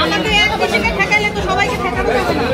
আমাকে এক দিকে ঠেকাইলে তো সবাইকে ঠেকানো যাবে না।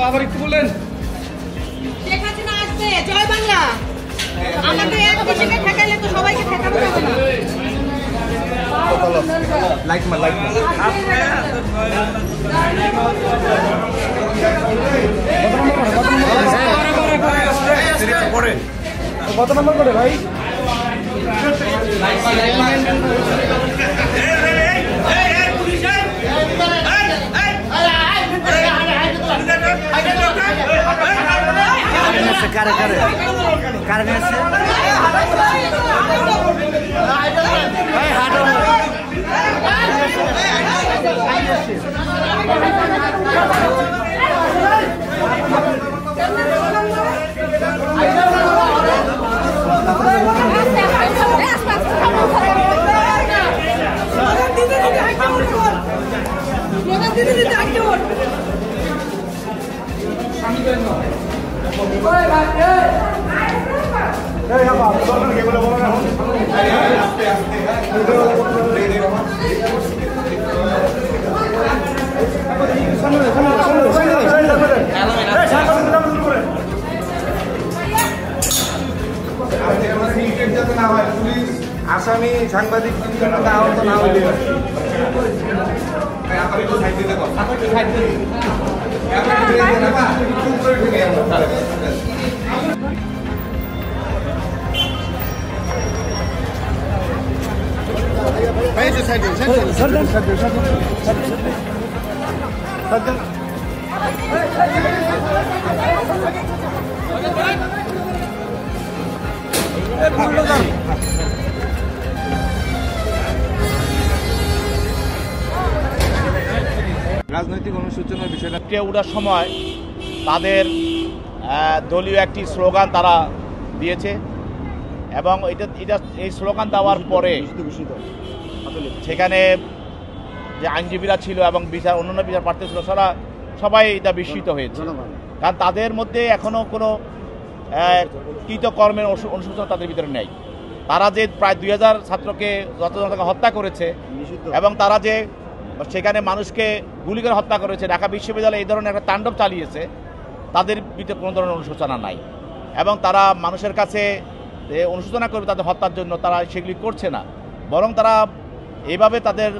আবার একটু বললেন শেখ হাসিনা আসছে, জয় বাংলা। আমাকে এক দিকে ঠেকাইলে তো সবাইকে ঠেকানো যাবে না। লাইট মা কত নম্বর করে ভাই? আসামি সাংবাদিক আহত না হইলে রাজনৈতিক অনুশোচনার বিষয়টা ওঠার সময় তাদের দলীয় একটি স্লোগান তারা দিয়েছে এবং এই স্লোগান দেওয়ার পরে সেখানে যে আইনজীবীরা ছিল এবং অন্যান্য বিচার প্রার্থী ছিল সবাই এটা বিস্মিত হয়েছে, কারণ তাদের মধ্যে এখনও কোনো কৃতকর্মের অনুশোচনা তাদের ভিতরে নেই। তারা যে প্রায় 2000 ছাত্রকে যতজনকে হত্যা করেছে এবং তারা যে সেখানে মানুষকে গুলি করে হত্যা করেছে, ঢাকা বিশ্ববিদ্যালয়ে এই ধরনের একটা তাণ্ডব চালিয়েছে, তাদের ভিতরে কোনো ধরনের অনুশোচনা নাই এবং তারা মানুষের কাছে অনুশোচনা করবে তাদের হত্যার জন্য তারা সেগুলি করছে না, বরং তারা এইভাবে তাদের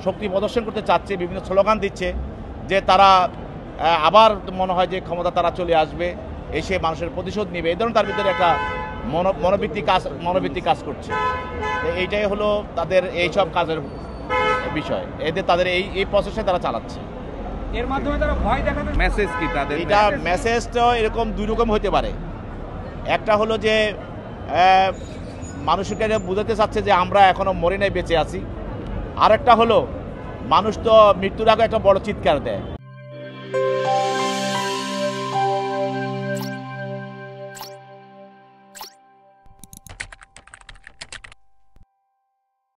শক্তি প্রদর্শন করতে চাচ্ছে, বিভিন্ন স্লোগান দিচ্ছে যে তারা আবার মনে হয় যে ক্ষমতা তারা চলে আসবে, এসে মানুষের প্রতিশোধ নেবে, এই ধরনের তার ভিতরে একটা মনোবৃত্তি কাজ করছে। এইটাই হলো তাদের এইসব কাজের বিষয়, এদের তাদের এই প্রসেসে তারা চালাচ্ছে। এর মাধ্যমে তারা ভয় দেখাতে মেসেজ কি তাদের? এটা মেসেজটা এরকম দুই রকম হতে পারে। একটা হলো যে মানুষকে বুঝাতে চাচ্ছে যে আমরা এখনো মরে নাই, বেঁচে আছি। আর একটা হলো মানুষ তো মৃত্যুর আগে একটা বড় চিৎকার দেয়,